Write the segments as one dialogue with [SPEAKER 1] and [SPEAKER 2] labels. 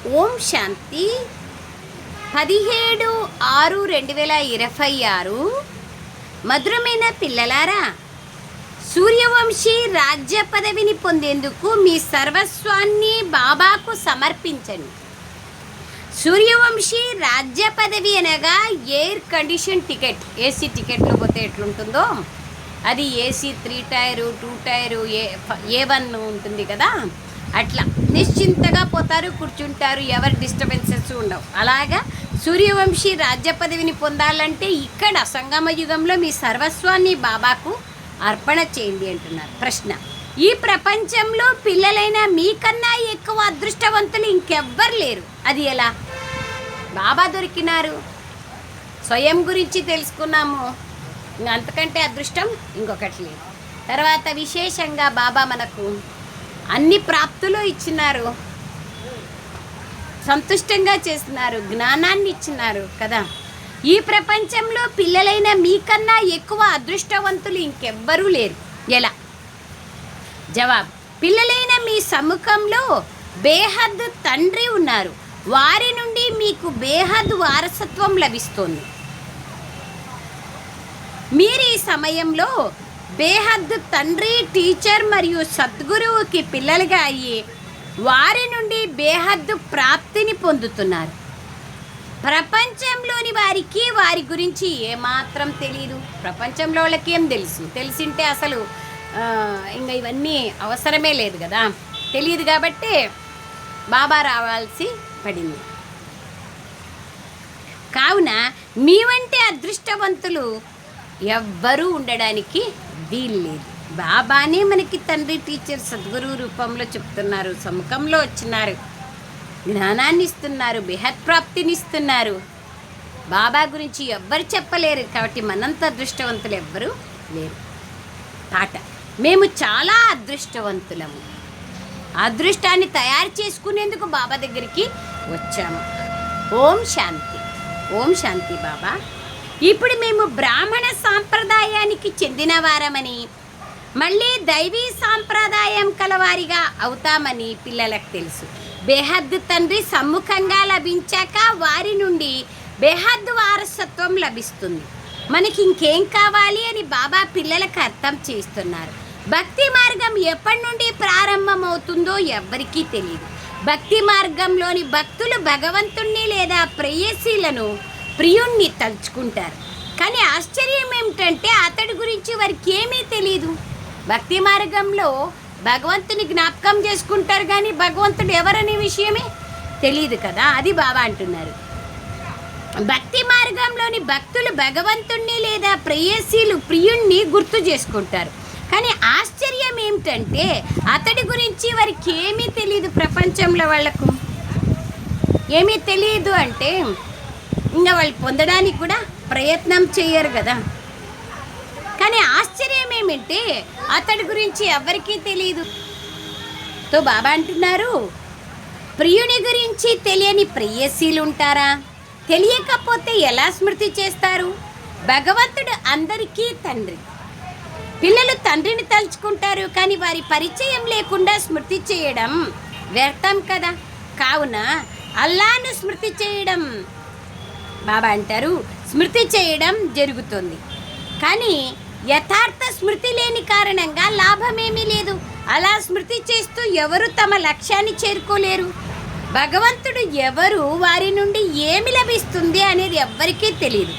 [SPEAKER 1] ఓం శాంతి 17/6/2026 మధురమైన పిల్లలారా, సూర్యవంశీ రాజ్య పదవిని పొందేందుకు మీ సర్వస్వాన్ని బాబాకు సమర్పించండి. సూర్యవంశీ రాజ్య పదవి అనగా ఎయిర్ కండిషన్ టికెట్. ఏసీ టికెట్లో పోతే ఎట్లుంటుందో అది ఏసీ 3 టైరు 2 టైరు A1 ఉంటుంది కదా, అట్లా నిశ్చింతగా పోతారు, కూర్చుంటారు, ఎవరి డిస్టర్బెన్సెస్ ఉండవు. అలాగా సూర్యవంశీ రాజ్య పదవిని పొందాలంటే ఇక్కడ సంగమ యుగంలో మీ సర్వస్వాన్ని బాబాకు అర్పణ చేయండి అంటున్నారు. ప్రశ్న: ఈ ప్రపంచంలో పిల్లలైన మీకన్నా ఎక్కువ అదృష్టవంతులు ఇంకెవ్వరు లేరు. అది ఎలా? బాబా దొరికినారు, స్వయం గురించి తెలుసుకున్నాము, ఇంకా అంతకంటే అదృష్టం ఇంకొకటి లేదు. తర్వాత విశేషంగా బాబా మనకు అన్ని ప్రాప్తులు ఇచ్చినారు, సంతుష్టంగా చేస్తున్నారు, జ్ఞానాన్ని ఇచ్చినారు కదా. ఈ ప్రపంచంలో పిల్లలైన మీకన్నా ఎక్కువ అదృష్టవంతులు ఇంకెవ్వరూ లేరు. ఎలా? జవాబు: పిల్లలైన మీ సముఖంలో బేహద్ తండ్రి ఉన్నారు, వారి నుండి మీకు బేహద్ వారసత్వం లభిస్తుంది. మీరు ఈ సమయంలో బేహద్ తండ్రి, టీచర్ మరియు సద్గురువుకి పిల్లలుగా అయ్యి వారి నుండి బేహద్ ప్రాప్తిని పొందుతున్నారు. ప్రపంచంలోని వారికి వారి గురించి ఏమాత్రం తెలియదు. ప్రపంచంలో వాళ్ళకి ఏం తెలుసు? తెలిసింటే అసలు ఇంకా ఇవన్నీ అవసరమే లేదు కదా. తెలియదు కాబట్టి బాబా రావాల్సి పడింది. కావున మీ వంటి అదృష్టవంతులు ఎవ్వరూ ఉండడానికి వీల్లేదు. బాబానే మనకి తండ్రి, టీచర్, సద్గురువు రూపంలో చెప్తున్నారు, సముఖంలో వచ్చినారు, జ్ఞానాన్ని ఇస్తున్నారు, బేహద్ ప్రాప్తిని ఇస్తున్నారు. బాబా గురించి ఎవ్వరు చెప్పలేరు కాబట్టి మనంత అదృష్టవంతులు ఎవ్వరూ లేరు. పాట: మేము చాలా అదృష్టవంతులము, అదృష్టాన్ని తయారు చేసుకునేందుకు బాబా దగ్గరికి వచ్చాము. ఓం శాంతి. ఓం శాంతి బాబా. ఇప్పుడు మేము బ్రాహ్మణ సాంప్రదాయానికి చెందిన వారమని, మళ్ళీ దైవీ సాంప్రదాయం కలవారిగా అవుతామని పిల్లలకు తెలుసు. బేహద్ తండ్రి సమ్ముఖంగా లభించాక వారి నుండి బేహద్ వారసత్వం లభిస్తుంది. మనకి ఇంకేం కావాలి అని బాబా పిల్లలకు అర్థం చేస్తున్నారు. భక్తి మార్గం ఎప్పటి నుండి ప్రారంభమవుతుందో ఎవ్వరికీ తెలియదు. భక్తి మార్గంలోని భక్తులు భగవంతుణ్ణి లేదా ప్రేయసీలను, ప్రియుణ్ణి తలుచుకుంటారు. కానీ ఆశ్చర్యం ఏమిటంటే అతడి గురించి వారికి ఏమీ తెలియదు. భక్తి మార్గంలో భగవంతుని జ్ఞాపకం చేసుకుంటారు కానీ భగవంతుడు ఎవరనే విషయమే తెలియదు కదా. అది బాబా అంటున్నారు. భక్తి మార్గంలోని భక్తులు భగవంతుణ్ణి లేదా ప్రేయసీలు, ప్రియుణ్ణి గుర్తు చేసుకుంటారు. కానీ ఆశ్చర్యం ఏమిటంటే అతడి గురించి వారికి ఏమీ తెలియదు. ప్రపంచంలో వాళ్లకు ఏమీ తెలియదు అంటే ఇంకా వాళ్ళు పొందడానికి కూడా ప్రయత్నం చేయరు కదా. కానీ ఆశ్చర్యం ఏమిటంటే అతడి గురించి ఎవరికీ తెలియదు. తో బాబా అంటున్నారు, ప్రియుని గురించి తెలియని ప్రేయసీలు ఉంటారా? తెలియకపోతే ఎలా స్మృతి చేస్తారు? భగవంతుడు అందరికీ తండ్రి. పిల్లలు తండ్రిని తలుచుకుంటారు కానీ వారి పరిచయం లేకుండా స్మృతి చేయడం వ్యర్థం కదా. కావున అల్లాను స్మృతి చేయడం, బాబా అంటారు, స్మృతి చేయడం జరుగుతుంది. కానీ యథార్థ స్మృతి లేని కారణంగా లాభమేమీ లేదు. అలా స్మృతి చేస్తూ ఎవరు తమ లక్ష్యాన్ని చేరుకోలేరు. భగవంతుడు ఎవరు, వారి నుండి ఏమి లభిస్తుంది అనేది ఎవ్వరికీ తెలియదు.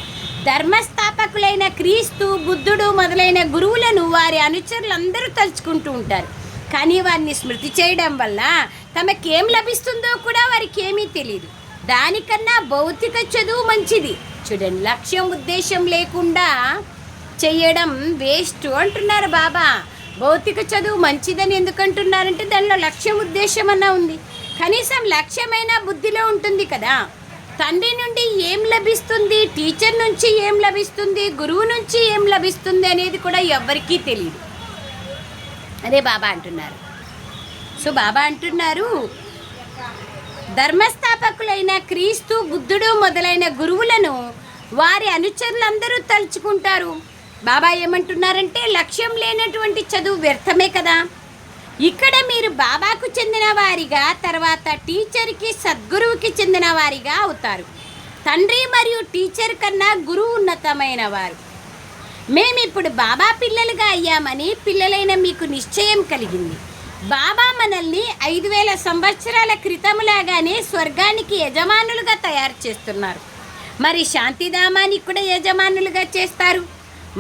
[SPEAKER 1] ధర్మస్థాపకులైన క్రీస్తు, బుద్ధుడు మొదలైన గురువులను వారి అనుచరులందరూ తలుచుకుంటూ ఉంటారు. కానీ వారిని స్మృతి చేయడం వల్ల తమకేం లభిస్తుందో కూడా వారికి ఏమీ తెలియదు. దానికన్నా భౌతిక చదువు మంచిది. చూడండి, లక్ష్యం ఉద్దేశం లేకుండా చేయడం వేస్ట్ అంటున్నారు బాబా. భౌతిక చదువు మంచిదని ఎందుకంటున్నారంటే దానిలో లక్ష్యం ఉద్దేశం అన్నా ఉంది. కనీసం లక్ష్యమైన బుద్ధిలో ఉంటుంది కదా. తండ్రి నుండి ఏం లభిస్తుంది, టీచర్ నుంచి ఏం లభిస్తుంది, గురువు నుంచి ఏం లభిస్తుంది అనేది కూడా ఎవ్వరికీ తెలియదు. అదే బాబా అంటున్నారు. సో బాబా అంటున్నారు, ధర్మస్థాపకులైన క్రీస్తు, బుద్ధుడు మొదలైన గురువులను వారి అనుచరులందరూ తలుచుకుంటారు. బాబా ఏమంటున్నారంటే లక్ష్యం లేనటువంటి చదువు వ్యర్థమే కదా. ఇక్కడ మీరు బాబాకు చెందిన వారిగా, తర్వాత టీచర్కి సద్గురువుకి చెందిన వారిగా అవుతారు. తండ్రి మరియు టీచర్ కన్నా గురువు ఉన్నతమైన వారు. మేమిప్పుడు బాబా పిల్లలుగా అయ్యామని పిల్లలైన మీకు నిశ్చయం కలిగింది. బాబా మనల్ని 5000 సంవత్సరాల క్రితములాగానే స్వర్గానికి యజమానులుగా తయారు చేస్తున్నారు. మరి శాంతిధామానికి కూడా యజమానులుగా చేస్తారు.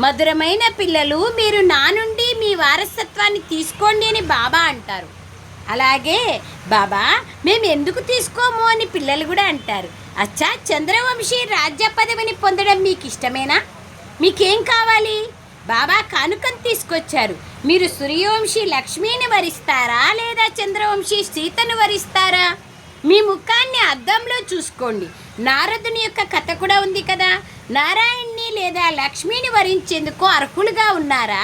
[SPEAKER 1] మధురమైన పిల్లలు, మీరు నా నుండి మీ వారసత్వాన్ని తీసుకోండి అని బాబా అంటారు. అలాగే బాబా మేము ఎందుకు తీసుకోము అని పిల్లలు కూడా అంటారు. అచ్చా, చంద్రవంశీ రాజ్య పదవిని పొందడం మీకు ఇష్టమేనా? మీకేం కావాలి? బాబా కానుకను తీసుకొచ్చారు. మీరు సూర్యవంశీ లక్ష్మిని వరిస్తారా లేదా చంద్రవంశీ సీతను వరిస్తారా? మీ ముఖాన్ని అద్దంలో చూసుకోండి. నారదుని యొక్క కథ కూడా ఉంది కదా. నారాయణ్ణి లేదా లక్ష్మిని వరించేందుకు అర్హులుగా ఉన్నారా?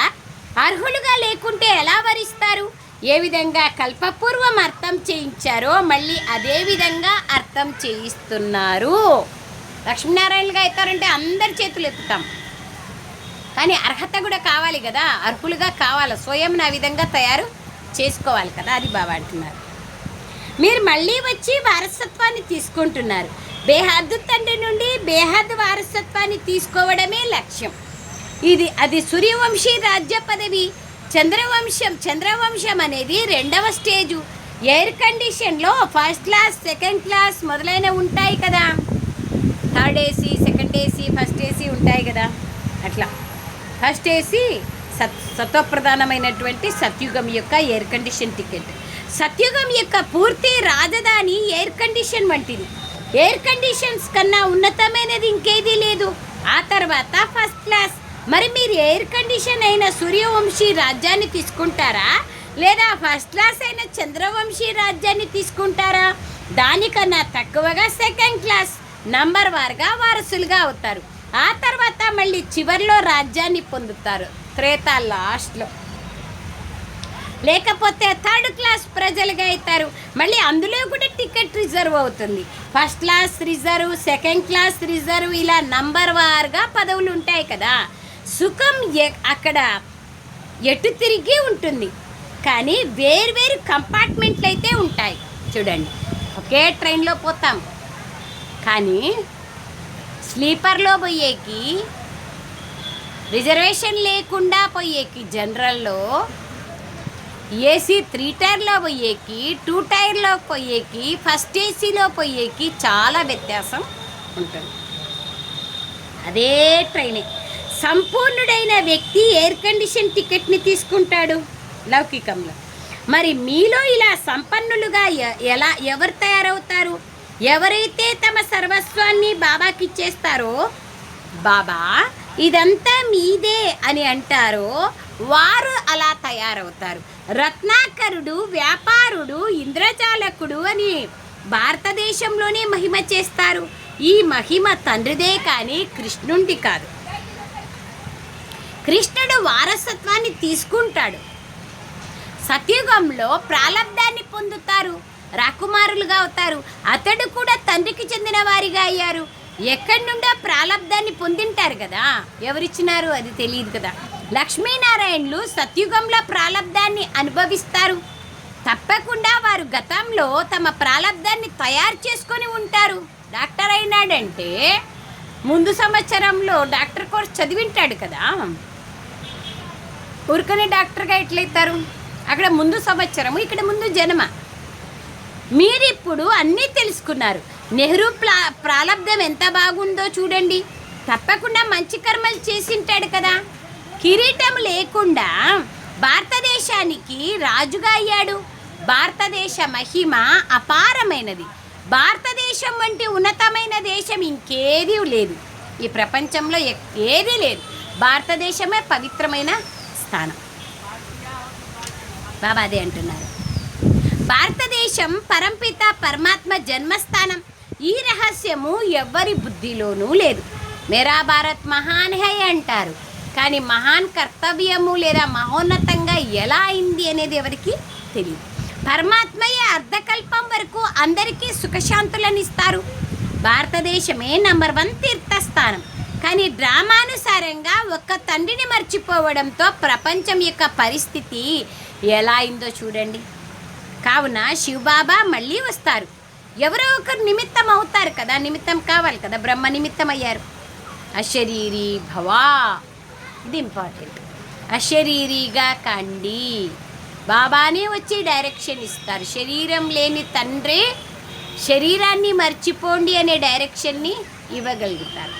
[SPEAKER 1] అర్హులుగా లేకుంటే ఎలా వరిస్తారు? ఏ విధంగా కల్పపూర్వం అర్థం చేయించారో మళ్ళీ అదే విధంగా అర్థం చేయిస్తున్నారు. లక్ష్మీనారాయణలుగా అవుతారంటే అందరి చేతులు ఎత్తుతాం, కానీ అర్హత కూడా కావాలి కదా. అర్హులుగా కావాలి, స్వయం ఆ విధంగా తయారు చేసుకోవాలి కదా. అది బాబా అంటున్నారు. మీరు మళ్ళీ వచ్చి వారసత్వాన్ని తీసుకుంటున్నారు. బేహద్దు తండ్రి నుండి బేహద్దు వారసత్వాన్ని తీసుకోవడమే లక్ష్యం. అది సూర్యవంశీ రాజ్య పదవి. చంద్రవంశం అనేది 2వ స్టేజు. ఎయిర్ కండిషన్లో ఫస్ట్ క్లాస్, సెకండ్ క్లాస్ మొదలైన ఉంటాయి కదా. Third AC, second AC, first AC ఉంటాయి కదా. అట్లా ఫస్ట్ ఏసీ సత్వప్రధానమైనటువంటి సత్యుగం యొక్క ఎయిర్ కండిషన్ టికెట్. సత్యుగం యొక్క పూర్తి రాజధాని ఎయిర్ కండిషన్ వంటిది. ఎయిర్ కండిషన్స్ కన్నా ఉన్నతమైనది ఇంకేదీ లేదు. ఆ తర్వాత ఫస్ట్ క్లాస్. మరి మీరు ఎయిర్ కండిషన్ అయిన సూర్యవంశీ రాజ్యాన్ని తీసుకుంటారా లేదా ఫస్ట్ క్లాస్ అయిన చంద్రవంశీ రాజ్యాన్ని తీసుకుంటారా? దానికన్నా తక్కువగా సెకండ్ క్లాస్ నంబర్ వారుగా వారసులుగా అవుతారు. ఆ తర్వాత మళ్ళీ చివరిలో రాజ్యాన్ని పొందుతారు త్రేతా లాస్ట్లో. లేకపోతే థర్డ్ క్లాస్ ప్రజలుగా అవుతారు. మళ్ళీ అందులో కూడా టికెట్ రిజర్వ్ అవుతుంది. First class reserve, second class reserve, ఇలా నంబర్ వారుగా పదవులు ఉంటాయి కదా. సుఖం అక్కడ ఎటు తిరిగి ఉంటుంది, కానీ వేర్వేరు కంపార్ట్మెంట్లు అయితే ఉంటాయి. చూడండి, ఒకే ట్రైన్లో పోతాం, కానీ స్లీపర్లో పోయేకి, రిజర్వేషన్ లేకుండా పోయేకి జనరల్లో, ఏసీ 3 టైర్లో పోయేకి, 2 టైర్లో పోయేకి, ఫస్ట్ ఏసీలో పోయేకి చాలా వ్యత్యాసం ఉంటుంది. అదే ట్రైనే. సంపూర్ణుడైన వ్యక్తి ఎయిర్ కండిషన్ టికెట్ని తీసుకుంటాడు లౌకికంలో. మరి మీలో ఇలా సంపన్నులుగా ఎవరు తయారవుతారు? ఎవరైతే తమ సర్వస్వాన్ని బాబాకి ఇచ్చేస్తారో, బాబా ఇదంతా మీదే అని అంటారో వారు అలా తయారవుతారు. రత్నాకరుడు, వ్యాపారుడు, ఇంద్రజాలకుడు అని భారతదేశంలోనే మహిమ చేస్తారు. ఈ మహిమ తండ్రిదే కానీ కృష్ణుండి కాదు. కృష్ణుడు వారసత్వాన్ని తీసుకుంటాడు. సత్యుగంలో ప్రాలబ్ధాన్ని పొందుతారు, రాకుమారులుగా అవుతారు. అతడు కూడా తండ్రికి చెందిన వారిగా అయ్యారు. ఎక్కడి నుండో ప్రాలబ్ధాన్ని పొందింటారు కదా. ఎవరిచ్చినారు అది తెలియదు కదా. లక్ష్మీనారాయణులు సత్యుగంలో ప్రాలబ్ధాన్ని అనుభవిస్తారు. తప్పకుండా వారు గతంలో తమ ప్రాలబ్ధాన్ని తయారు చేసుకొని ఉంటారు. డాక్టర్ అయినాడంటే ముందు సంవత్సరంలో డాక్టర్ కోర్స్ చదివింటాడు కదా. ఊరికనే డాక్టర్గా ఎట్లయితారు? అక్కడ ముందు సంవత్సరము, ఇక్కడ ముందు జన్మ. మీరిప్పుడు అన్నీ తెలుసుకున్నారు. నెహ్రూ ప్రాలబ్ధం ఎంత బాగుందో చూడండి. తప్పకుండా మంచి కర్మలు చేసింటాడు కదా. కిరీటం లేకుండా భారతదేశానికి రాజుగా అయ్యాడు. భారతదేశ మహిమ అపారమైనది. భారతదేశం వంటి ఉన్నతమైన దేశం ఇంకేదీ లేదు. ఈ ప్రపంచంలో ఏదీ లేదు. భారతదేశమే పవిత్రమైన స్థానం. బాబా అదే అంటున్నారు. భారతదేశం పరంపిత పరమాత్మ జన్మస్థానం. ఈ రహస్యము ఎవ్వరి బుద్ధిలోనూ లేదు. మేరా భారత్ మహాన్ హై అంటారు, కానీ మహాన్ కర్తవ్యము లేదా మహోన్నతంగా ఎలా అయింది అనేది ఎవరికి తెలియదు. పరమాత్మయే అర్ధకల్పం వరకు అందరికీ సుఖశాంతులను ఇస్తారు. భారతదేశమే నంబర్ 1 తీర్థస్థానం. కానీ డ్రామానుసారంగా ఒక్క తండ్రిని మర్చిపోవడంతో ప్రపంచం యొక్క పరిస్థితి ఎలా అయిందో చూడండి. కావున శివబాబా మళ్ళీ వస్తారు. ఎవరో ఒకరు నిమిత్తం అవుతారు కదా, నిమిత్తం కావాలి కదా. బ్రహ్మ నిమిత్తం అయ్యారు. అశరీరీ భవా, ఇది ఇంపార్టెంట్. అశరీరీగా కండి. బాబానే వచ్చి డైరెక్షన్ ఇస్తారు. శరీరం లేని తండ్రే శరీరాన్ని మర్చిపోండి అనే డైరెక్షన్ని ఇవ్వగలుగుతారు.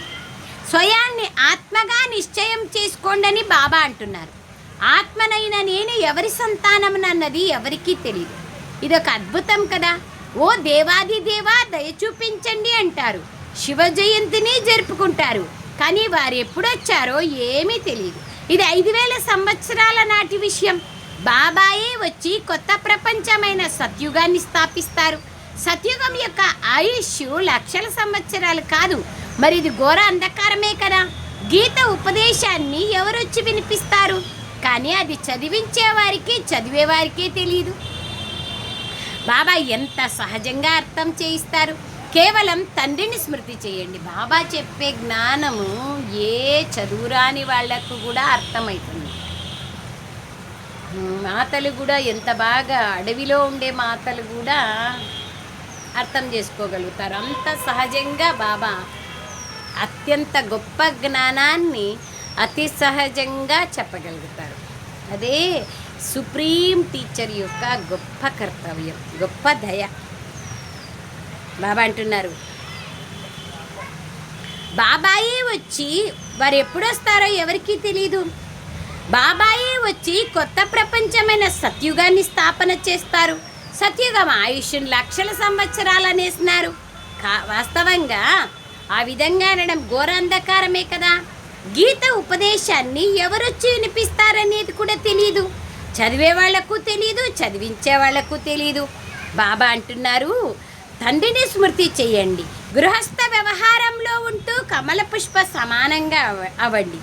[SPEAKER 1] స్వయాన్ని ఆత్మగా నిశ్చయం చేసుకోండి అని బాబా అంటున్నారు. ఆత్మనైన నేను ఎవరి సంతానమన్నది ఎవరికీ తెలియదు. ఇదొక అద్భుతం కదా. ఓ దేవాది దేవా దయ చూపించండి అంటారు. శివ జయంతిని జరుపుకుంటారు. కానీ వారు ఎప్పుడొచ్చారో ఏమీ తెలియదు. ఇది 5000 సంవత్సరాల నాటి విషయం. బాబాయే వచ్చి కొత్త ప్రపంచమైన సత్యుగాన్ని స్థాపిస్తారు. సత్యుగం యొక్క ఆయుష్ లక్షల సంవత్సరాలు కాదు. మరి ఇది ఘోర అంధకారమే కదా. గీత ఉపదేశాన్ని ఎవరొచ్చి వినిపిస్తారు? కానీ అది చదివించే వారికి చదివేవారికే తెలియదు. బాబా ఎంత సహజంగా అర్థం చేయిస్తారు. కేవలం తండ్రిని స్మృతి చేయండి. బాబా చెప్పే జ్ఞానము ఏ చదువురాని వాళ్లకు కూడా అర్థమవుతుంది. మాతలు కూడా ఎంత బాగా, అడవిలో ఉండే మాతలు కూడా అర్థం చేసుకోగలుగుతారు. అంత సహజంగా బాబా అత్యంత గొప్ప జ్ఞానాన్ని అతి సహజంగా చెప్పగలుగుతారు. అదే సుప్రీం టీచర్ యొక్క గొప్ప కర్తవ్యం, గొప్ప దయ. బాబా అంటున్నారు, బాబాయే వచ్చి వారు ఎప్పుడు వస్తారో ఎవరికీ తెలీదు. బాబాయే వచ్చి కొత్త ప్రపంచమైన సత్యుగాన్ని స్థాపన చేస్తారు. సత్యుగం ఆయుష్ లక్షల సంవత్సరాలు అనేసినారు. వాస్తవంగా ఆ విధంగా అనడం ఘోర అంధకారమే కదా. గీత ఉపదేశాన్ని ఎవరొచ్చి వినిపిస్తారనేది కూడా తెలియదు. చదివే వాళ్లకు తెలియదు, చదివించే వాళ్లకు తెలియదు. బాబా అంటున్నారు, తండ్రిని స్మృతి చేయండి. గృహస్థ వ్యవహారంలో ఉంటూ కమల పుష్ప సమానంగా అవ్వండి.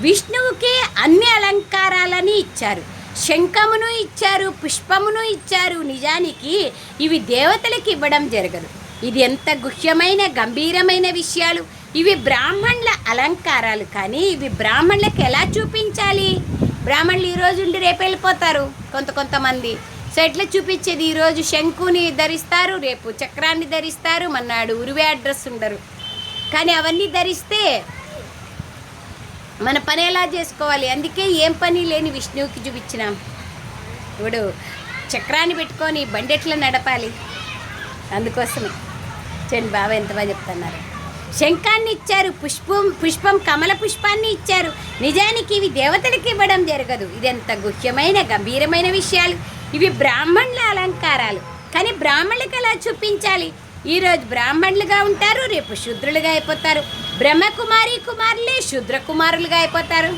[SPEAKER 1] విష్ణువుకే అన్ని అలంకారాలని ఇచ్చారు. శంఖమును ఇచ్చారు, పుష్పమును ఇచ్చారు. నిజానికి ఇవి దేవతలకు ఇవ్వడం జరగదు. ఇది ఎంత గుహ్యమైన గంభీరమైన విషయాలు. ఇవి బ్రాహ్మణుల అలంకారాలు. కానీ ఇవి బ్రాహ్మణులకు ఎలా చూపించాలి? బ్రాహ్మణులు ఈరోజు ఉండి రేపు వెళ్ళిపోతారు కొంతమంది. సో ఎట్లా చూపించేది? ఈరోజు శంకుని ధరిస్తారు, రేపు చక్రాన్ని ధరిస్తారు, మన్నాడు ఉరివే అడ్రస్ ఉండరు. కానీ అవన్నీ ధరిస్తే మన పని ఎలా చేసుకోవాలి? అందుకే ఏం పని లేని విష్ణువుకి చూపించినాం. ఇప్పుడు చక్రాన్ని పెట్టుకొని బండి ఎట్లా నడపాలి? అందుకోసమే చూడండి బాబా ఎంత బాగా చెప్తున్నారు. శంఖాన్ని ఇచ్చారు, పుష్పం కమల పుష్పాన్ని ఇచ్చారు. నిజానికి ఇవి దేవతలకు ఇవ్వడం జరగదు. ఇది ఎంత గుహ్యమైన గంభీరమైన విషయాలు. ఇవి బ్రాహ్మణుల అలంకారాలు. కానీ బ్రాహ్మణులకు ఎలా చూపించాలి? ఈరోజు బ్రాహ్మణులుగా ఉంటారు, రేపు శూద్రులుగా అయిపోతారు. బ్రహ్మకుమారి కుమారులే శూద్ర కుమారులుగా అయిపోతారు.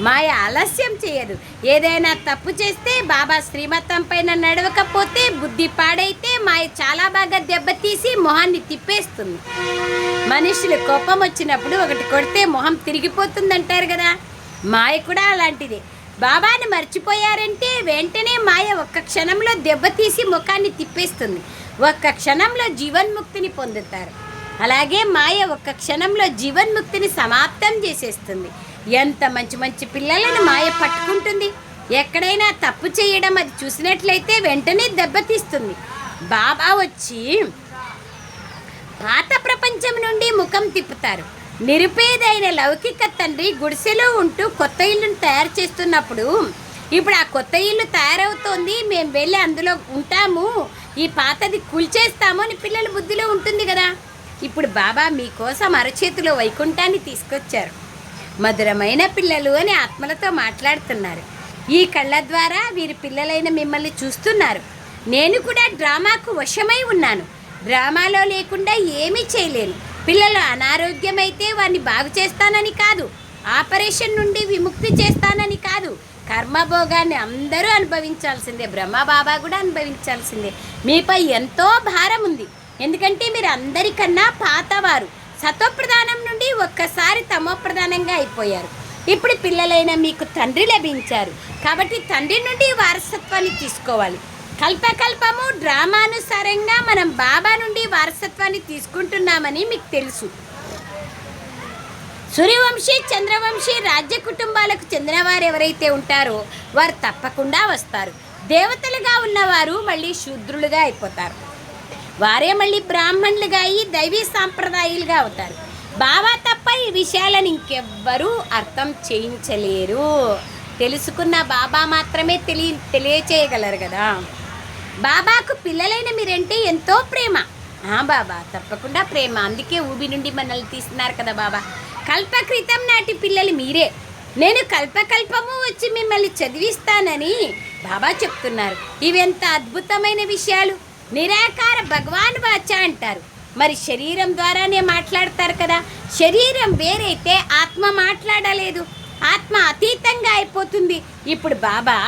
[SPEAKER 1] మాయ ఆలస్యం చేయదు. ఏదైనా తప్పు చేస్తే, బాబా శ్రీమతం పైన నడవకపోతే, బుద్ధి పాడైతే మాయ చాలా బాగా దెబ్బతీసి మొహాన్ని తిప్పేస్తుంది. మనుషులు కోపం వచ్చినప్పుడు ఒకటి కొడితే మొహం తిరిగిపోతుంది అంటారు కదా. మాయ కూడా అలాంటిదే. బాబాని మర్చిపోయారంటే వెంటనే మాయ ఒక్క క్షణంలో దెబ్బతీసి ముఖాన్ని తిప్పేస్తుంది. ఒక్క క్షణంలో జీవన్ముక్తిని పొందుతారు. అలాగే మాయ ఒక్క క్షణంలో జీవన్ముక్తిని సమాప్తం చేసేస్తుంది. ఎంత మంచి మంచి పిల్లలను మాయ పట్టుకుంటుంది. ఎక్కడైనా తప్పు చేయడం అది చూసినట్లయితే వెంటనే దెబ్బతీస్తుంది. బాబా వచ్చి పాత ప్రపంచం నుండి ముఖం తిప్పుతారు. నిరుపేదైన లౌకిక తండ్రి గుడిసెలో ఉంటూ కొత్త ఇల్లును తయారు చేస్తున్నప్పుడు, ఇప్పుడు ఆ కొత్త ఇల్లు తయారవుతోంది, మేము వెళ్ళి అందులో ఉంటాము, ఈ పాతది కూల్చేస్తాము అని పిల్లల బుద్ధిలో ఉంటుంది కదా. ఇప్పుడు బాబా మీకోసం అరచేతిలో వైకుంఠాన్ని తీసుకొచ్చారు. మధురమైన పిల్లలు అని ఆత్మలతో మాట్లాడుతున్నారు. ఈ కళ్ళ ద్వారా వీరి పిల్లలైన మిమ్మల్ని చూస్తున్నారు. నేను కూడా డ్రామాకు వశమై ఉన్నాను. డ్రామాలో లేకుండా ఏమీ చేయలేను. పిల్లలు అనారోగ్యమైతే వారిని బాగు చేస్తానని కాదు, ఆపరేషన్ నుండి విముక్తి చేస్తానని కాదు. కర్మభోగాన్ని అందరూ అనుభవించాల్సిందే. బ్రహ్మబాబా కూడా అనుభవించాల్సిందే. మీపై ఎంతో భారం ఉంది. ఎందుకంటే మీరు అందరికన్నా పాతవారు. సతోప్రధానం నుండి ఒక్కసారి తమోప్రధానంగా అయిపోయారు. ఇప్పుడు పిల్లలైన మీకు తండ్రి లభించారు. కాబట్టి తండ్రి నుండి వారసత్వాన్ని తీసుకోవాలి. కల్పకల్పము డ్రామానుసారంగా మనం బాబా నుండి వారసత్వాన్ని తీసుకుంటున్నామని మీకు తెలుసు. సూర్యవంశీ చంద్రవంశీ రాజ్య కుటుంబాలకు చెందిన వారు ఎవరైతే ఉంటారో వారు తప్పకుండా వస్తారు. దేవతలుగా ఉన్నవారు మళ్ళీ శూద్రులుగా అయిపోతారు. వారే మళ్ళీ బ్రాహ్మణులుగా అయ్యి దైవీ సాంప్రదాయాలుగా అవుతారు. బాబా తప్ప ఈ విషయాలను ఇంకెవ్వరూ అర్థం చేయించలేరు. తెలుసుకున్న బాబా మాత్రమే తెలియచేయగలరు కదా. బాబాకు పిల్లలైన మీరంటే ఎంతో ప్రేమ. బాబా తప్పకుండా ప్రేమ, అందుకే ఊబి నుండి మనల్ని తీస్తున్నారు కదా బాబా. కల్పక్రితం నాటి పిల్లలు మీరే. నేను కల్పకల్పము వచ్చి మిమ్మల్ని చదివిస్తానని బాబా చెప్తున్నారు. ఇవెంత అద్భుతమైన విషయాలు. నిరాకార భగవాన్ వాచ అంటారు. మరి శరీరం ద్వారానే మాట్లాడతారు కదా. శరీరం వేరైతే ఆత్మ మాట్లాడలేదు, ఆత్మ అతీతంగా అయిపోతుంది. ఇప్పుడు బాబా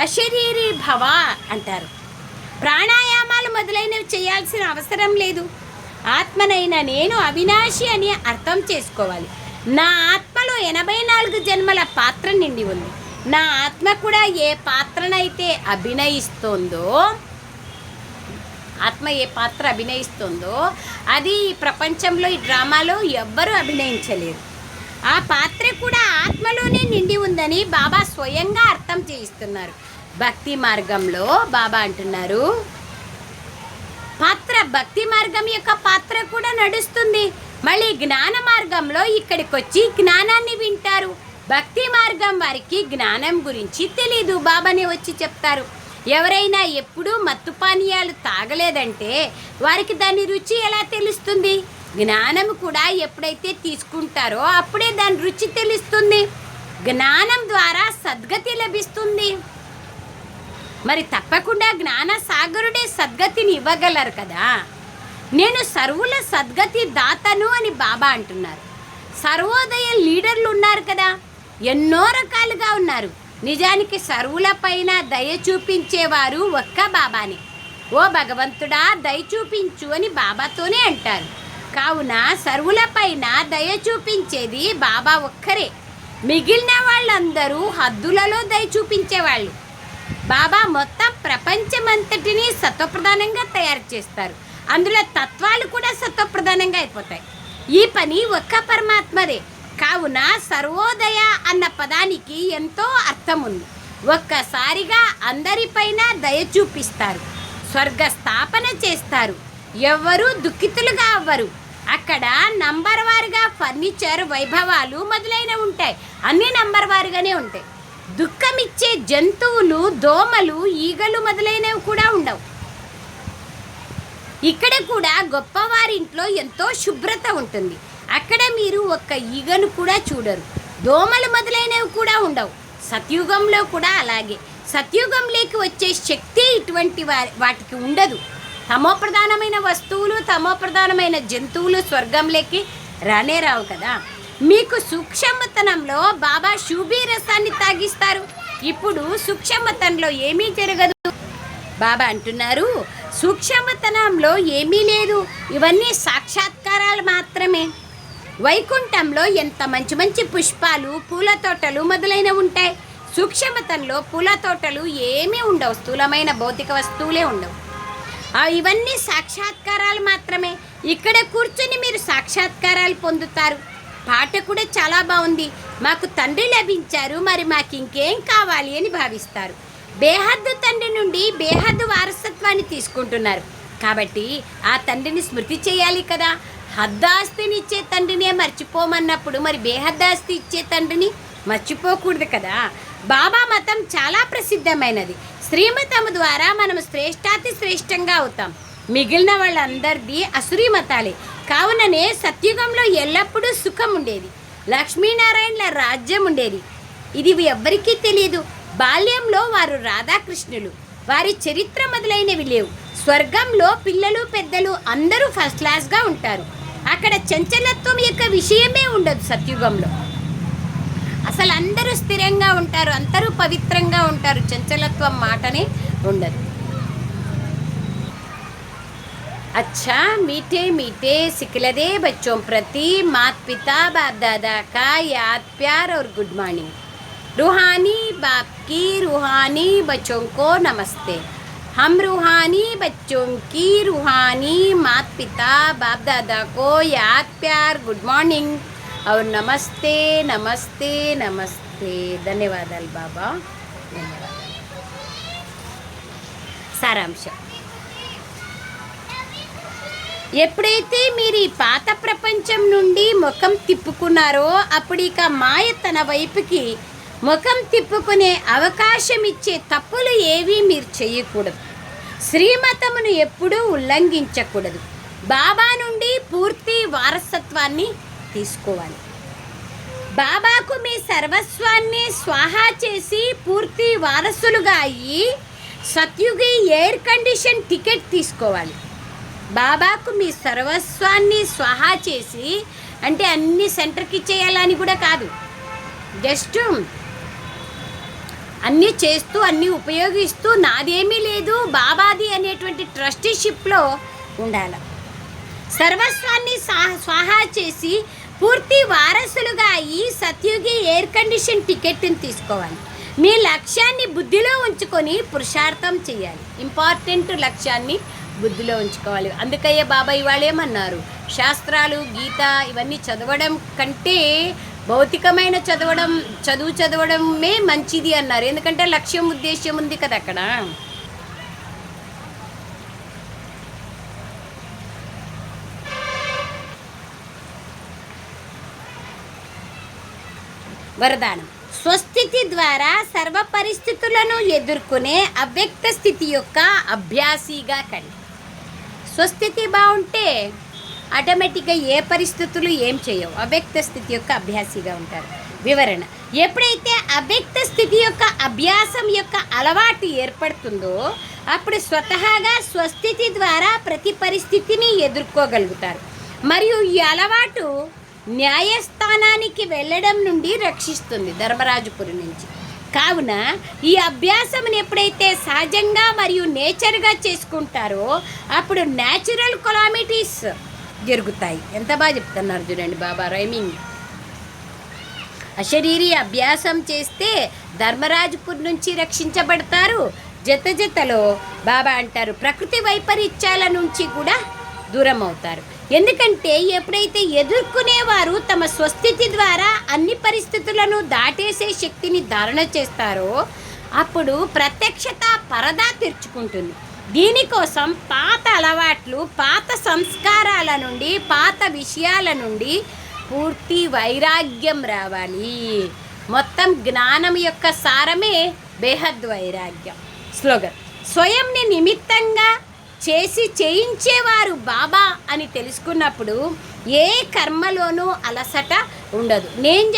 [SPEAKER 1] అశరీరీ భవ అంటారు. ప్రాణాయామాలు మొదలైనవి చేయాల్సిన అవసరం లేదు. ఆత్మనైన నేను అవినాశి అని అర్థం చేసుకోవాలి. నా ఆత్మలో 84 జన్మల పాత్ర నిండి ఉంది. నా ఆత్మ కూడా ఏ పాత్రనైతే అభినయిస్తోందో, ఆత్మ ఏ పాత్ర అభినయిస్తుందో అది ఈ ప్రపంచంలో ఈ డ్రామాలో ఎవ్వరూ అభినయించలేరు. ఆ పాత్ర కూడా ఆత్మలోనే నిండి ఉందని బాబా స్వయంగా అర్థం చేయిస్తున్నారు. భక్తి మార్గంలో బాబా అంటున్నారు, పాత్ర భక్తి మార్గం యొక్క పాత్ర కూడా నడుస్తుంది. మళ్ళీ జ్ఞాన మార్గంలో ఇక్కడికి వచ్చి జ్ఞానాన్ని వింటారు. భక్తి మార్గం వారికి జ్ఞానం గురించి తెలీదు, బాబానే వచ్చి చెప్తారు. ఎవరైనా ఎప్పుడూ మత్తు పానీయాలు తాగలేదంటే వారికి దాని రుచి ఎలా తెలుస్తుంది? జ్ఞానం కూడా ఎప్పుడైతే తీసుకుంటారో అప్పుడే దాని రుచి తెలుస్తుంది. జ్ఞానం ద్వారా సద్గతి లభిస్తుంది. మరి తప్పకుండా జ్ఞాన సాగరుడే సద్గతిని ఇవ్వగలరు కదా. నేను సర్వుల సద్గతి దాతను అని బాబా అంటున్నారు. సర్వోదయ లీడర్లు ఉన్నారు కదా, ఎన్నో రకాలుగా ఉన్నారు. నిజానికి సర్వులపైన దయ చూపించేవారు ఒక్క బాబాని. ఓ భగవంతుడా దయ చూపించు అని బాబాతోనే అంటారు. కావున సర్వులపైన దయ చూపించేది బాబా ఒక్కరే. మిగిలిన వాళ్ళందరూ హద్దులలో దయ చూపించేవాళ్ళు. బాబా మొత్తం ప్రపంచమంతటిని సత్వప్రధానంగా తయారు చేస్తారు. అందులో తత్వాలు కూడా సత్వప్రధానంగా అయిపోతాయి. ఈ పని ఒక్క పరమాత్మదే. కావున సర్వోదయ అన్న పదానికి ఎంతో అర్థం ఉంది. ఒక్కసారిగా అందరిపైన దయ చూపిస్తారు, స్వర్గ స్థాపన చేస్తారు. ఎవ్వరూ దుఃఖితులుగా అవ్వరు. అక్కడ నంబర్ వారుగా ఫర్నిచర్, వైభవాలు మొదలైనవి ఉంటాయి. అన్నీ నంబర్ వారుగానే ఉంటాయి. దుఃఖమిచ్చే జంతువులు, దోమలు, ఈగలు మొదలైనవి కూడా ఉండవు. ఇక్కడ కూడా గొప్పవారింట్లో ఎంతో శుభ్రత ఉంటుంది. అక్కడ మీరు ఒక్క ఈగను కూడా చూడరు. దోమలు మొదలైనవి కూడా ఉండవు. సత్యుగంలో కూడా అలాగే. సత్యుగంలోకి వచ్చే శక్తి ఇటువంటి వాటికి ఉండదు. తమోప్రధానమైన వస్తువులు, తమోప్రధానమైన జంతువులు స్వర్గంలోకి రానే రావు కదా. మీకు సూక్ష్మతనంలో బాబా శూభీ రసాన్ని తాగిస్తారు. ఇప్పుడు సూక్ష్మతనంలో ఏమీ జరగదు. బాబా అంటున్నారు, సూక్ష్మతనంలో ఏమీ లేదు, ఇవన్నీ సాక్షాత్కారాలు మాత్రమే. వైకుంఠంలో ఎంత మంచి మంచి పుష్పాలు, పూల తోటలు మొదలైనవి ఉంటాయి. సూక్ష్మతంలో పూల తోటలు ఏమీ ఉండవు, స్థూలమైన భౌతిక వస్తువులే ఉండవు. ఇవన్నీ సాక్షాత్కారాలు మాత్రమే. ఇక్కడ కూర్చొని మీరు సాక్షాత్కారాలు పొందుతారు. పాట కూడా చాలా బాగుంది. మాకు తండ్రి లభించారు, మరి మాకు ఇంకేం కావాలి అని భావిస్తారు. బేహద్దు తండ్రి నుండి బేహద్దు వారసత్వాన్ని తీసుకుంటున్నారు. కాబట్టి ఆ తండ్రిని స్మృతి చేయాలి కదా. హద్దాస్తిని ఇచ్చే తండ్రినే మర్చిపోమన్నప్పుడు మరి బేహద్దాస్తి ఇచ్చే తండ్రిని మర్చిపోకూడదు కదా. బాబా మతం చాలా ప్రసిద్ధమైనది. శ్రీమతం ద్వారా మనం శ్రేష్టాతి శ్రేష్టంగా అవుతాం. మిగిలిన వాళ్ళందరిది అసురీ మతాలే. కావుననే సత్యుగంలో ఎల్లప్పుడూ సుఖం ఉండేది. లక్ష్మీనారాయణల రాజ్యం ఉండేది. ఇది ఎవ్వరికీ తెలియదు. బాల్యంలో వారు రాధాకృష్ణులు. వారి చరిత్ర మొదలైనవి లేవు. స్వర్గంలో పిల్లలు పెద్దలు అందరూ ఫస్ట్ క్లాస్గా ఉంటారు. అక్కడ చంచలత్వం యొక్క విషయమే ఉండదు. సత్యుగంలో అసలు అందరూ స్థిరంగా ఉంటారు, అందరూ పవిత్రంగా ఉంటారు. చంచలత్వం మాటనే ఉండదు. अच्छा मीठे मीठे सिखलदे बच्चों प्रति माता पिता बाप दादा का याद प्यार और गुड मॉर्निंग। रूहानी बाप की रूहानी बच्चों को नमस्ते। हम रूहानी बच्चों की रूहानी माता पिता बाप दादा को याद प्यार गुड मॉर्निंग అవును. నమస్తే, నమస్తే, నమస్తే. ధన్యవాదాలు బాబా, ధన్యవాదాలు. సారాంశం: ఎప్పుడైతే మీరు ఈ పాత ప్రపంచం నుండి ముఖం తిప్పుకున్నారో అప్పుడు ఇక మాయ తన వైపుకి ముఖం తిప్పుకునే అవకాశం ఇచ్చే తప్పులు ఏవీ మీరు చేయకూడదు. శ్రీమతమును ఎప్పుడూ ఉల్లంఘించకూడదు. బాబా నుండి పూర్తి వారసత్వాన్ని తీసుకోవాలి. బాబాకు మీ సర్వస్వాన్ని స్వాహా చేసి పూర్తి వారసులుగా అయ్యి సత్యుగి ఎయిర్ కండిషన్ టికెట్ తీసుకోవాలి. బాబాకు మీ సర్వస్వాన్ని స్వాహా చేసి అంటే అన్ని సెంటర్కి చేయాలని కూడా కాదు, జస్ట్ అన్నీ చేస్తూ అన్నీ ఉపయోగిస్తూ నాదేమీ లేదు బాబాది అనేటువంటి ట్రస్టీషిప్లో ఉండాలి. సర్వస్వాన్ని స్వాహా చేసి పూర్తి వారసులుగా అయ్యి సత్యుగి ఎయిర్ కండిషన్ టికెట్ని తీసుకోవాలి. మీ లక్ష్యాన్ని బుద్ధిలో ఉంచుకొని పురుషార్థం చేయాలి. ఇంపార్టెంట్ లక్ష్యాన్ని బుద్ధిలో ఉంచుకోవాలి. అందుకయ్యే బాబా ఇవాళ ఏమన్నారు, శాస్త్రాలు గీత ఇవన్నీ చదవడం కంటే భౌతికమైన చదువు చదవడమే మంచిది అన్నారు. ఎందుకంటే లక్ష్యం ఉద్దేశ్యం ఉంది కదా అక్కడ. వరదానం: స్వస్థితి ద్వారా సర్వ పరిస్థితులను ఎదుర్కొనే అవ్యక్త స్థితి యొక్క అభ్యాసిగా కండి. స్వస్థితి బాగుంటే ఆటోమేటిక్గా ఏ పరిస్థితులు ఏం చేయవు. అవ్యక్త స్థితి యొక్క అభ్యాసిగా ఉంటారు. వివరణ: ఎప్పుడైతే అవ్యక్త స్థితి యొక్క అభ్యాసం యొక్క అలవాటు ఏర్పడుతుందో అప్పుడు స్వతహాగా స్వస్థితి ద్వారా ప్రతి పరిస్థితిని ఎదుర్కోగలుగుతారు. మరియు ఈ అలవాటు న్యాయస్థానానికి వెళ్ళడం నుండి రక్షిస్తుంది, ధర్మరాజుపురి నుంచి. కావున ఈ అభ్యాసమును ఎప్పుడైతే సహజంగా మరియు నేచర్గా చేసుకుంటారో అప్పుడు న్యాచురల్ కొలామిటీస్ జరుగుతాయి. ఎంత బాగా చెప్తున్నారు చూడండి బాబా రైమింగ్. అశరీరీ అభ్యాసం చేస్తే ధర్మరాజుపురి నుంచి రక్షించబడతారు. జతలో బాబా అంటారు ప్రకృతి వైపరీత్యాల నుంచి కూడా దూరం అవుతారు. ఎందుకంటే ఎప్పుడైతే ఎదుర్కొనేవారు తమ స్వస్థితి ద్వారా అన్ని పరిస్థితులను దాటేసే శక్తిని ధారణ చేస్తారో అప్పుడు ప్రత్యక్షత పరదా తెరుచుకుంటుంది. దీనికోసం పాత అలవాట్లు, పాత సంస్కారాల నుండి, పాత విషయాల నుండి పూర్తి వైరాగ్యం రావాలి. మొత్తం జ్ఞానం యొక్క సారమే బేహద్ వైరాగ్యం. స్లోగన్: స్వయంని నిమిత్తంగా చేసి చేయించేవారు బాబా అని తెలుసుకున్నప్పుడు ఏ కర్మలోనూ అలసట ఉండదు. నేను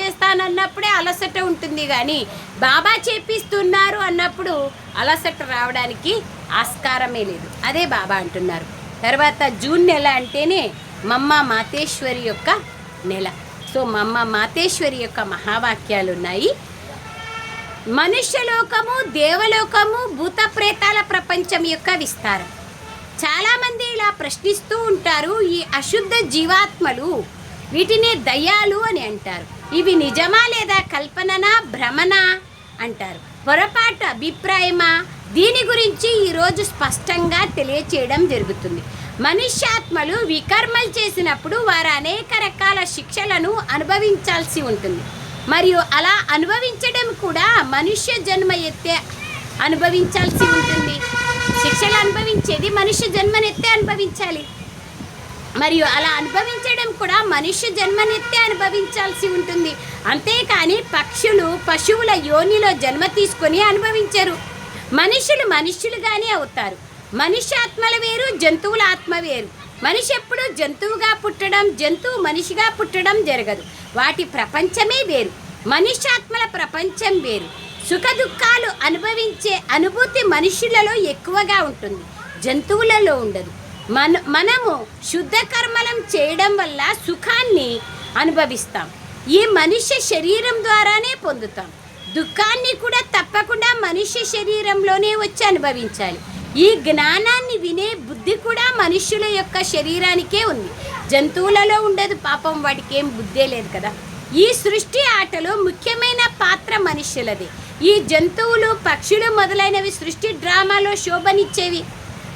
[SPEAKER 1] చేస్తాను అన్నప్పుడే అలసట ఉంటుంది, కానీ బాబా చేపిస్తున్నారు అన్నప్పుడు అలసట రావడానికి ఆస్కారమే లేదు. అదే బాబా అంటున్నారు. తర్వాత జూన్ నెల అంటేనే మమ్మ మాతేశ్వరి యొక్క నెల. సో మమ్మ మాతేశ్వరి యొక్క మహావాక్యాలు ఉన్నాయి. మనుష్యలోకము, దేవలోకము, భూత ప్రేతాల ప్రపంచం యొక్క విస్తారం. చాలామంది ఇలా ప్రశ్నిస్తూ ఉంటారు, ఈ అశుద్ధ జీవాత్మలు వీటిని దయ్యాలు అని అంటారు. ఇవి నిజమా లేదా కల్పననా, భ్రమనా అంటారు. పొరపాటు అభిప్రాయమా? దీని గురించి ఈరోజు స్పష్టంగా తెలియచేయడం జరుగుతుంది. మనుష్యాత్మలు వికర్మలు చేసినప్పుడు వారు అనేక రకాల శిక్షలను అనుభవించాల్సి ఉంటుంది. మరియు అలా అనుభవించడం కూడా మనుష్య జన్మ ఎత్తే అనుభవించాల్సి ఉంటుంది. శిక్షలు అనుభవించేది మనుష్య జన్మనెత్తే అనుభవించాలి. మరియు అలా అనుభవించడం కూడా మనుష్య జన్మనెత్తే అనుభవించాల్సి ఉంటుంది. అంతేకాని పక్షులు పశువుల యోనిలో జన్మ తీసుకొని అనుభవించరు. మనుష్యులుగానే అవుతారు. మనుష్యాత్మల వేరు, జంతువుల ఆత్మ వేరు. మనిషి ఎప్పుడు జంతువుగా పుట్టడం, జంతువు మనిషిగా పుట్టడం జరగదు. వాటి ప్రపంచమే వేరు. మనుష్యాత్మల ప్రపంచం వేరు. సుఖ దుఃఖాలు అనుభవించే అనుభూతి మనుషులలో ఎక్కువగా ఉంటుంది, జంతువులలో ఉండదు. మనము శుద్ధ కర్మలం చేయడం వల్ల సుఖాన్ని అనుభవిస్తాం. ఈ మనుష్య శరీరం ద్వారానే పొందుతాం. దుఃఖాన్ని కూడా తప్పకుండా మనుష్య శరీరంలోనే వచ్చి అనుభవించాలి. ఈ జ్ఞానాన్ని వినే బుద్ధి కూడా మనుష్యుల యొక్క శరీరానికే ఉంది, జంతువులలో ఉండదు. పాపం వాటికి ఏం బుద్ధే లేదు కదా. ఈ సృష్టి ఆటలో ముఖ్యమైన పాత్ర మనుష్యులది. ఈ జంతువులు, పక్షులు మొదలైనవి సృష్టి డ్రామాలో శోభనిచ్చేవి.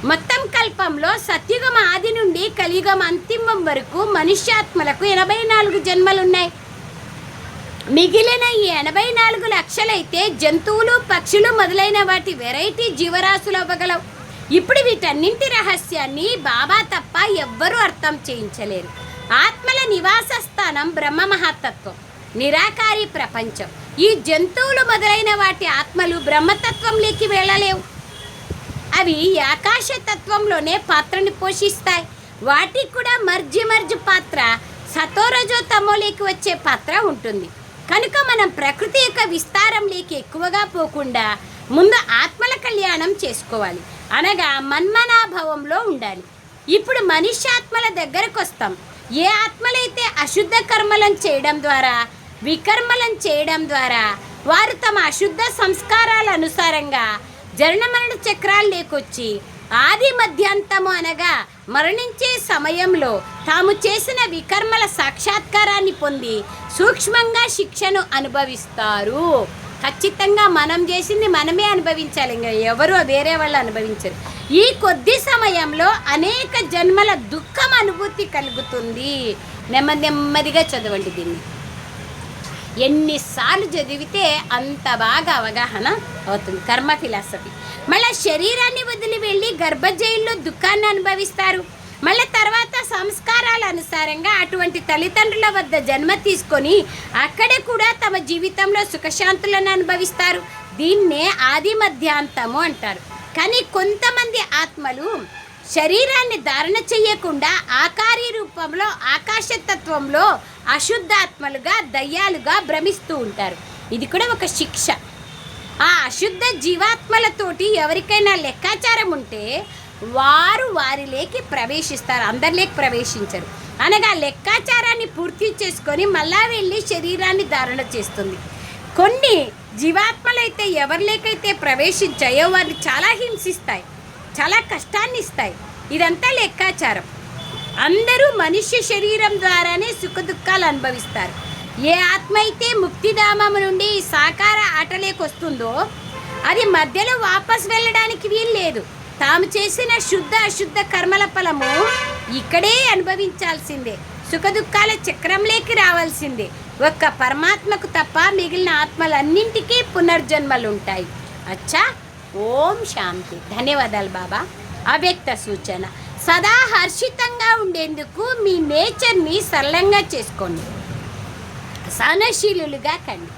[SPEAKER 1] మొత్తం కల్పంలో సత్యుగం ఆది నుండి కలియుగం అంతిమం వరకు మనుష్యాత్మలకు 84 జన్మలున్నాయి. మిగిలిన ఈ 84 లక్షలైతే జంతువులు, పక్షులు మొదలైన వాటి వెరైటీ జీవరాశులు అవ్వగలవు. ఇప్పుడు వీటన్నింటి రహస్యాన్ని బాబా తప్ప ఎవ్వరూ అర్థం చేయించలేరు. ఆత్మల నివాస స్థానం బ్రహ్మ మహాతత్వం, నిరాకారి ప్రపంచం. ఈ జంతువులు మొదలైన వాటి ఆత్మలు బ్రహ్మతత్వంలోకి వెళ్ళలేవు. అవి ఆకాశతత్వంలోనే పాత్రని పోషిస్తాయి. వాటికి కూడా మర్జి పాత్ర, సతోరజో తమోలోకి వచ్చే పాత్ర ఉంటుంది. కనుక మనం ప్రకృతి యొక్క విస్తారంలోకి ఎక్కువగా పోకుండా ముందు ఆత్మల కళ్యాణం చేసుకోవాలి, అనగా మన్మనాభావంలో ఉండాలి. ఇప్పుడు మనుష్యాత్మల దగ్గరకు వస్తాం. ఏ ఆత్మలైతే అశుద్ధ కర్మలను చేయడం ద్వారా, వికర్మలను చేయడం ద్వారా వారు తమ అశుద్ధ సంస్కారాల అనుసారంగా జనన మరణ చక్రాలు లేకొచ్చి ఆది మధ్యాంతము అనగా మరణించే సమయంలో తాము చేసిన వికర్మల సాక్షాత్కారాన్ని పొంది సూక్ష్మంగా శిక్షను అనుభవిస్తారు. ఖచ్చితంగా మనం చేసింది మనమే అనుభవించాలి, ఇంకా ఎవరు వేరే వాళ్ళు అనుభవించరు. ఈ కొద్ది సమయంలో అనేక జన్మల దుఃఖం అనుభూతి కలుగుతుంది. నెమ్మదిగా చదవండి దీన్ని. ఎన్నిసార్లు చదివితే అంత బాగా అవగాహన అవుతుంది. కర్మ ఫిలాసఫీ. మళ్ళీ శరీరాన్ని వదిలి వెళ్ళి గర్భజైల్లో దుఃఖాన్ని అనుభవిస్తారు. మళ్ళీ తర్వాత సంస్కారాల అనుసారంగా అటువంటి తల్లిదండ్రుల వద్ద జన్మ తీసుకొని అక్కడే కూడా తమ జీవితంలో సుఖశాంతులను అనుభవిస్తారు. దీన్నే ఆది మధ్యాంతము అంటారు. కానీ కొంతమంది ఆత్మలు శరీరాన్ని ధారణ చేయకుండా ఆకారి రూపంలో ఆకాశతత్వంలో అశుద్ధాత్మలుగా దయ్యాలుగా భ్రమిస్తూ ఉంటారు. ఇది కూడా ఒక శిక్ష. ఆ అశుద్ధ జీవాత్మలతోటి ఎవరికైనా లెక్కాచారం ఉంటే వారు వారిలోకి ప్రవేశిస్తారు, అందరిలోకి ప్రవేశించరు. అనగా లెక్కాచారాన్ని పూర్తి చేసుకొని మళ్ళా వెళ్ళి శరీరాన్ని ధారణ చేస్తుంది. కొన్ని జీవాత్మలైతే ఎవరిలోకైతే ప్రవేశించాయో వారిని చాలా హింసిస్తాయి, చాలా కష్టాన్ని ఇస్తాయి. ఇదంతా లెక్కాచారం. అందరూ మనుష్య శరీరం ద్వారానే సుఖ దుఃఖాలు అనుభవిస్తారు. ఏ ఆత్మ అయితే ముక్తిధామం నుండి సాకార ఆటలోకి వస్తుందో అది మధ్యలో వాపస్ వెళ్ళడానికి వీలు లేదు. తాము చేసిన శుద్ధ అశుద్ధ కర్మల ఫలము ఇక్కడే అనుభవించాల్సిందే. సుఖ దుఃఖాల చక్రంలోకి రావాల్సిందే. ఒక్క పరమాత్మకు తప్ప మిగిలిన ఆత్మలన్నింటికీ పునర్జన్మలు ఉంటాయి. అచ్చా, ఓం శాంతి. ధన్యవాదాలు బాబా. అవ్యక్త సూచన: సదా హర్షితంగా ఉండేందుకు మీ నేచర్ని సరళంగా చేసుకోండి, సహనశీలుగా కండి.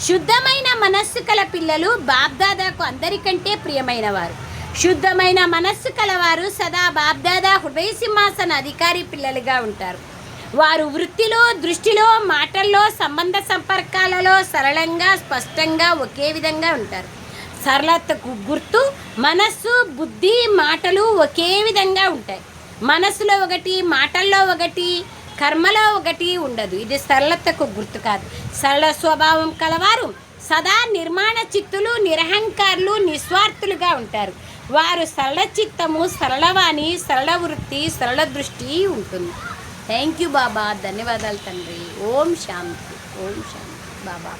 [SPEAKER 1] శుద్ధమైన మనస్సు కల పిల్లలు బాబ్దాదాకు అందరికంటే ప్రియమైన వారు. శుద్ధమైన మనస్సు కలవారు సదా బాబ్దాదా హృదయ సింహాసన అధికారి పిల్లలుగా ఉంటారు. వారు వృత్తిలో, దృష్టిలో, మాటల్లో, సంబంధ సంపర్కాలలో సరళంగా, స్పష్టంగా, ఒకే విధంగా ఉంటారు. సరళతకు గుర్తు మనస్సు, బుద్ధి, మాటలు ఒకే విధంగా ఉంటాయి. మనసులో ఒకటి, మాటల్లో ఒకటి, కర్మలో ఒకటి ఉండదు. ఇది సరళతకు గుర్తు కాదు. సరళ స్వభావం కలవారు సదా నిర్మాణ చిత్తులు, నిరహంకారులు, నిస్వార్థులుగా ఉంటారు. వారు సరళ చిత్తము, సరళవాణి, సరళ వృత్తి, సరళ దృష్టి ఉంటుంది. థ్యాంక్ యూ బాబా. ధన్యవాదాలు తండ్రి. ఓం శాంతి. ఓం శాంతి బాబా.